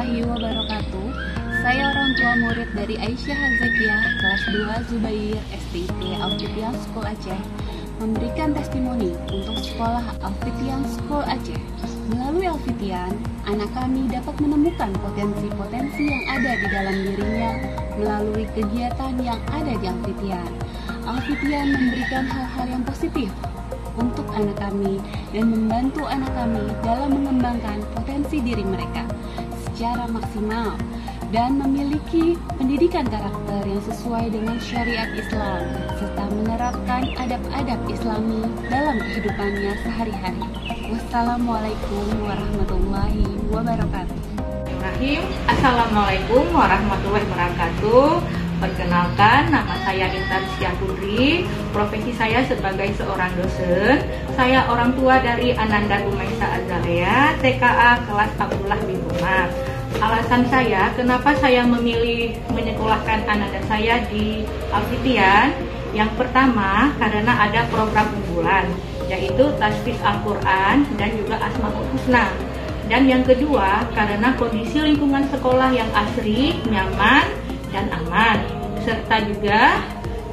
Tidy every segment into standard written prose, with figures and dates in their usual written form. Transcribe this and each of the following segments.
warahmatullahi wabarakatuh. Saya orang tua murid dari Aisyah Hazakiah, kelas 2 Zubair STIP Al-Fitian School Aceh, memberikan testimoni untuk sekolah Al-Fitian School Aceh. Melalui Al-Fitian, anak kami dapat menemukan potensi-potensi yang ada di dalam dirinya melalui kegiatan yang ada di Al-Fitian. Al-Fitian memberikan hal-hal yang positif untuk anak kami dan membantu anak kami dalam mengembangkan potensi diri mereka secara maksimal dan memiliki pendidikan karakter yang sesuai dengan syariat Islam serta menerapkan adab-adab Islami dalam kehidupannya sehari-hari. Wassalamualaikum warahmatullahi wabarakatuh. Assalamualaikum warahmatullahi wabarakatuh. Perkenalkan, nama saya Intan Syahputri. Profesi saya sebagai seorang dosen. Saya orang tua dari Ananda Gumaisa Azalea, TKA kelas Abdullah bin Umar. Alasan saya, kenapa saya memilih menyekolahkan Ananda saya di Al-Fitian? Yang pertama, karena ada program unggulan, yaitu Tasfiz Al-Quran dan juga Asmaul Husna. Dan yang kedua, karena kondisi lingkungan sekolah yang asri, nyaman, dan aman, serta juga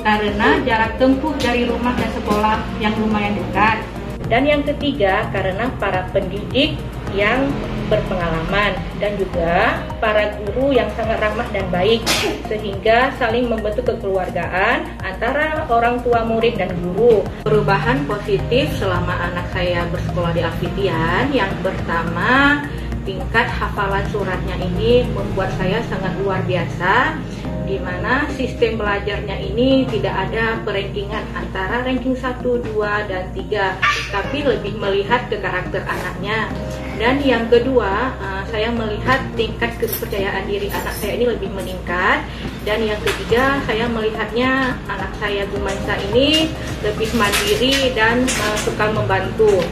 karena jarak tempuh dari rumah dan sekolah yang lumayan dekat. Dan yang ketiga, karena para pendidik yang berpengalaman dan juga para guru yang sangat ramah dan baik, sehingga saling membentuk kekeluargaan antara orang tua murid dan guru. Perubahan positif selama anak saya bersekolah di Al-Fitian, yang pertama, tingkat hafalan suratnya ini membuat saya sangat luar biasa, di mana sistem belajarnya ini tidak ada perankingan antara ranking 1, 2, dan 3, tapi lebih melihat ke karakter anaknya. Dan yang kedua, saya melihat tingkat kepercayaan diri anak saya ini lebih meningkat. Dan yang ketiga, saya melihatnya anak saya Gumaisa ini lebih mandiri dan suka membantu.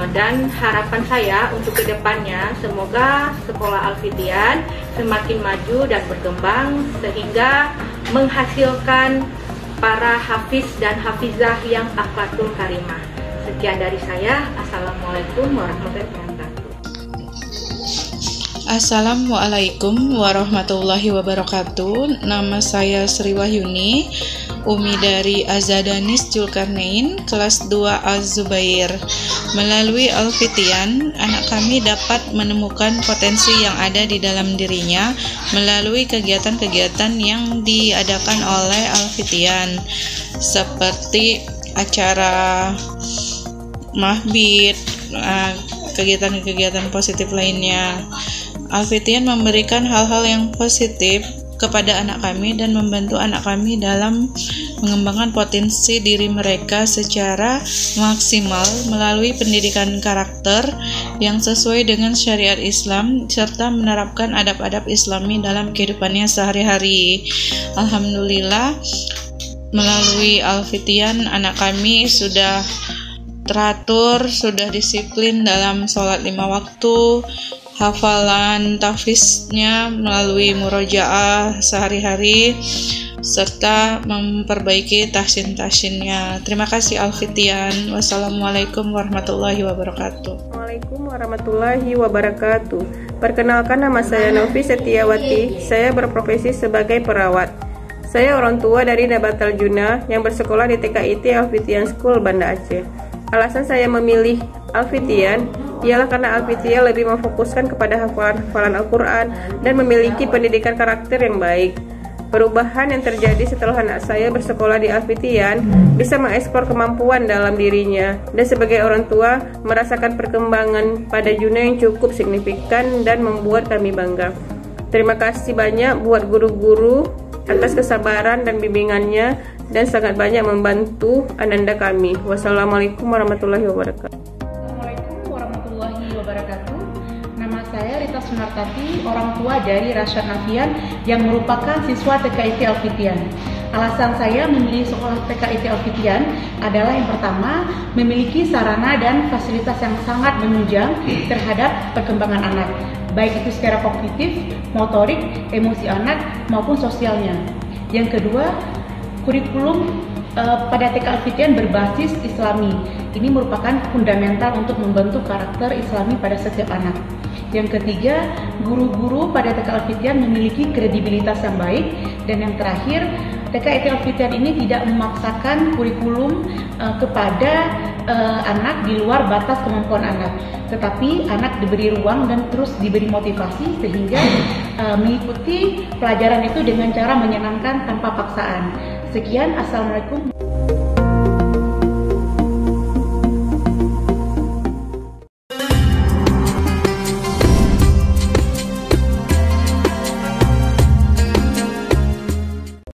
Dan harapan saya untuk kedepannya, semoga sekolah Al-Fitian semakin maju dan berkembang sehingga menghasilkan para hafiz dan hafizah yang akhlakul karimah. Sekian dari saya. Assalamualaikum warahmatullahi wabarakatuh. Assalamualaikum warahmatullahi wabarakatuh. Nama saya Sri Wahyuni, Umi dari Azadanis Zulkarnain, kelas 2 Az-Zubair. Melalui Al-Fitian, anak kami dapat menemukan potensi yang ada di dalam dirinya melalui kegiatan-kegiatan yang diadakan oleh Al-Fitian, seperti acara mahbid, kegiatan-kegiatan positif lainnya. Al-Fitian memberikan hal-hal yang positif kepada anak kami dan membantu anak kami dalam mengembangkan potensi diri mereka secara maksimal melalui pendidikan karakter yang sesuai dengan syariat Islam serta menerapkan adab-adab Islami dalam kehidupannya sehari-hari. Alhamdulillah, melalui Al-Fitian anak kami sudah teratur, sudah disiplin dalam sholat 5 waktu, hafalan tahfiznya melalui murojaah sehari-hari, serta memperbaiki tahsin-tahsinnya. Terima kasih Al-Fitian. Wassalamualaikum warahmatullahi wabarakatuh. Assalamualaikum warahmatullahi wabarakatuh. Perkenalkan, nama saya Novi Setiawati. Saya berprofesi sebagai perawat. Saya orang tua dari Nabatal Juna yang bersekolah di TKIT Al-Fitian School Banda Aceh. Alasan saya memilih Al-Fitian ialah karena Al-Fitian lebih memfokuskan kepada hafalan Al-Quran dan memiliki pendidikan karakter yang baik. Perubahan yang terjadi setelah anak saya bersekolah di Al-Fitian bisa mengeksplor kemampuan dalam dirinya, dan sebagai orang tua merasakan perkembangan pada Juna yang cukup signifikan dan membuat kami bangga. Terima kasih banyak buat guru-guru atas kesabaran dan bimbingannya, dan sangat banyak membantu Ananda kami. Wassalamualaikum warahmatullahi wabarakatuh. Assalamualaikum warahmatullahi wabarakatuh. Nama saya Rita Sunartati, orang tua dari Rasyad Nafian yang merupakan siswa TKIT Al-Fitian. Alasan saya memilih sekolah TKIT Al-Fitian adalah yang pertama, memiliki sarana dan fasilitas yang sangat menunjang terhadap perkembangan anak, baik itu secara kognitif, motorik, emosi anak, maupun sosialnya. Yang kedua, kurikulum pada TK Al-Fitian berbasis Islami. Ini merupakan fundamental untuk membentuk karakter Islami pada setiap anak. Yang ketiga, guru-guru pada TK Al-Fitian memiliki kredibilitas yang baik. Dan yang terakhir, TK Al-Fitian ini tidak memaksakan kurikulum kepada anak di luar batas kemampuan anak, tetapi anak diberi ruang dan terus diberi motivasi sehingga mengikuti pelajaran itu dengan cara menyenangkan tanpa paksaan. Sekian, Assalamualaikum.